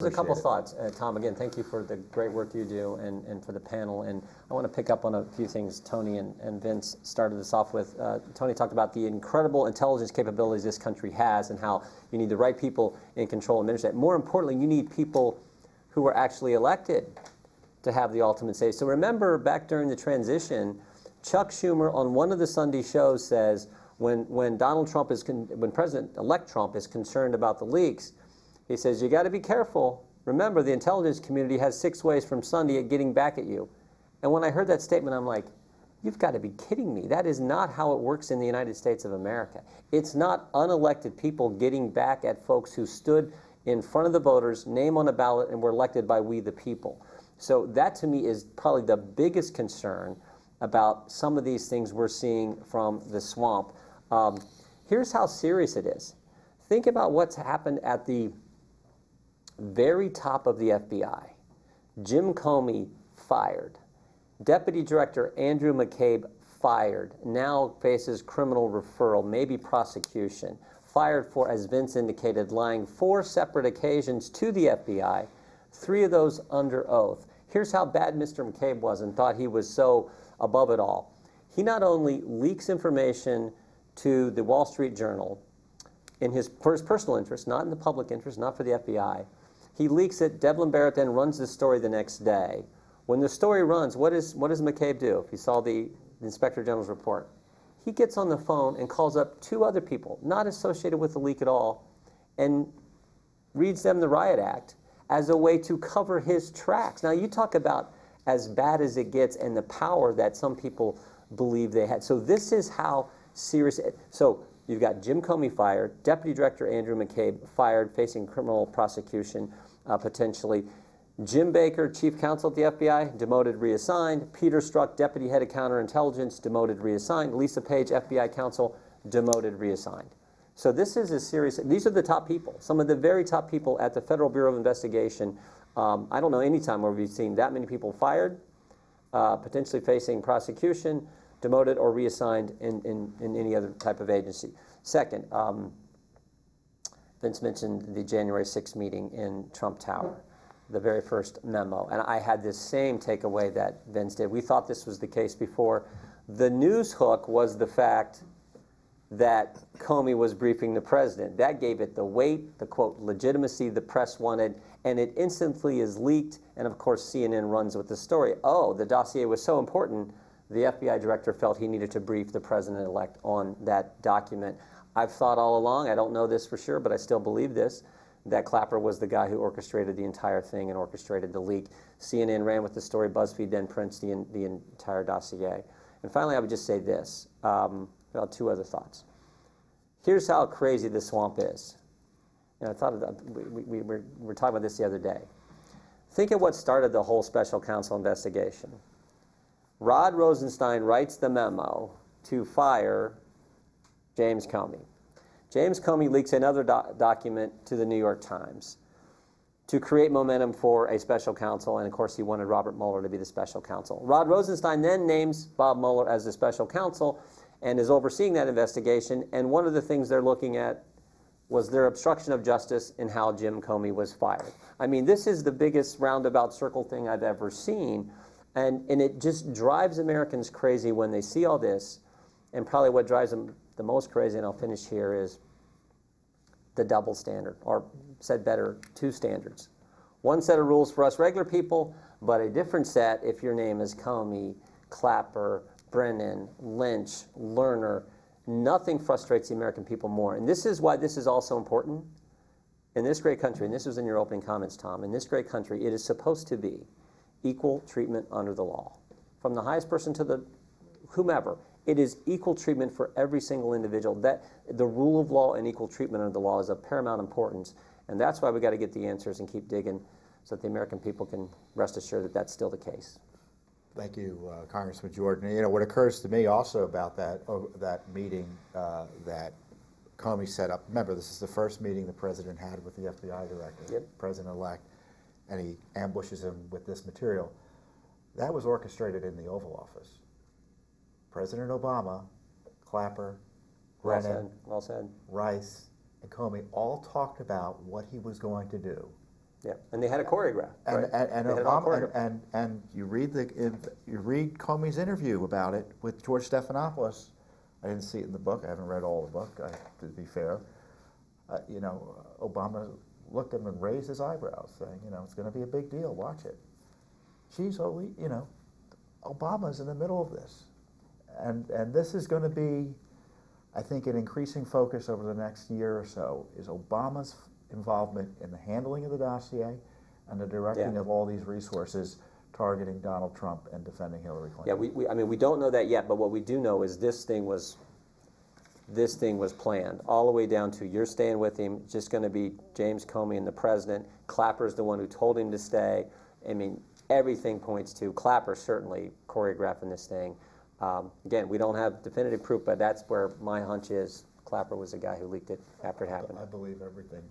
There's a couple thoughts. Tom, again, thank you for the great work you do and for the panel. And I want to pick up on a few things Tony and Vince started this off with. Tony talked about the incredible intelligence capabilities this country has and how you need the right people in control and manage that. More importantly, you need people who are actually elected to have the ultimate say. So remember back during the transition, Chuck Schumer on one of the Sunday shows says when Donald Trump is, when President-elect Trump is concerned about the leaks, he says, you got to be careful. Remember, the intelligence community has 6 ways from Sunday at getting back at you. And when I heard that statement, I'm like, you've got to be kidding me. That is not how it works in the United States of America. It's not unelected people getting back at folks who stood in front of the voters, name on a ballot, and were elected by we the people. So that to me is probably the biggest concern about some of these things we're seeing from the swamp. Here's how serious it is. Think about what's happened at the very top of the FBI. Jim Comey fired. Deputy Director Andrew McCabe fired. Now faces criminal referral, maybe prosecution. Fired for, as Vince indicated, lying 4 separate occasions to the FBI, 3 of those under oath. Here's how bad Mr. McCabe was and thought he was so above it all. He not only leaks information to the Wall Street Journal for his personal interest, not in the public interest, not for the FBI. He leaks it. Devlin Barrett then runs the story the next day. When the story runs, what does McCabe do? If you saw the Inspector General's report, he gets on the phone and calls up 2 other people, not associated with the leak at all, and reads them the Riot Act as a way to cover his tracks. Now, you talk about as bad as it gets and the power that some people believe they had. So this is how serious it is. So you've got Jim Comey fired, Deputy Director Andrew McCabe fired, facing criminal prosecution potentially. Jim Baker, Chief Counsel at the FBI, demoted, reassigned. Peter Strzok, Deputy Head of Counterintelligence, demoted, reassigned. Lisa Page, FBI Counsel, demoted, reassigned. So this is a serious, these are the top people, some of the very top people at the Federal Bureau of Investigation. I don't know any time where we've seen that many people fired, potentially facing prosecution, demoted or reassigned in any other type of agency. Second, Vince mentioned the January 6th meeting in Trump Tower, the very first memo. And I had this same takeaway that Vince did. We thought this was the case before. The news hook was the fact that Comey was briefing the president. That gave it the weight, the, quote, legitimacy the press wanted, and it instantly is leaked. And of course, CNN runs with the story. Oh, the dossier was so important, the FBI director felt he needed to brief the president-elect on that document. I've thought all along, I don't know this for sure, but I still believe this, that Clapper was the guy who orchestrated the entire thing and orchestrated the leak. CNN ran with the story, BuzzFeed then prints the entire dossier. And finally, I would just say this, well, 2 other thoughts. Here's how crazy the swamp is. And I thought of that, we were talking about this the other day. Think of what started the whole special counsel investigation. Rod Rosenstein writes the memo to fire James Comey. James Comey leaks another document to the New York Times to create momentum for a special counsel, and of course he wanted Robert Mueller to be the special counsel. Rod Rosenstein then names Bob Mueller as the special counsel and is overseeing that investigation, and one of the things they're looking at was their obstruction of justice in how Jim Comey was fired. I mean, this is the biggest roundabout circle thing I've ever seen, and it just drives Americans crazy when they see all this, and probably what drives them the most crazy, and I'll finish here, is the double standard, or said better, 2 standards. One set of rules for us regular people, but a different set if your name is Comey, Clapper, Brennan, Lynch, Lerner. Nothing frustrates the American people more. And this is why this is also important. In this great country, and this was in your opening comments, Tom, in this great country, it is supposed to be equal treatment under the law. From the highest person to the whomever, it is equal treatment for every single individual. That the rule of law and equal treatment under the law is of paramount importance, and that's why we got to get the answers and keep digging so that the American people can rest assured that that's still the case. Thank you, Congressman Jordan. You know, what occurs to me also about that meeting that Comey set up, remember, this is the first meeting the president had with the FBI director, yep. President-elect, and he ambushes him with this material. That was orchestrated in the Oval Office. President Obama, Clapper, Brennan, well said. Rice, and Comey all talked about what he was going to do Yeah, and they had a choreograph. And, right? and, They had it all Obama, choreographed. and you read Comey's interview about it with George Stephanopoulos. I didn't see it in the book. I haven't read all the book, to be fair. Obama looked at him and raised his eyebrows, saying, it's going to be a big deal. Watch it. Obama's in the middle of this. And this is going to be, I think, an increasing focus over the next year or so, is Obama's involvement in the handling of the dossier and the directing of all these resources targeting Donald Trump and defending Hillary Clinton. Yeah, we don't know that yet, but what we do know is this thing was planned all the way down to you're staying with him. It's just going to be James Comey and the president. Clapper's the one who told him to stay. I mean, everything points to Clapper certainly choreographing this thing. Again, we don't have definitive proof, but that's where my hunch is. Clapper was the guy who leaked it after it happened. I believe everything.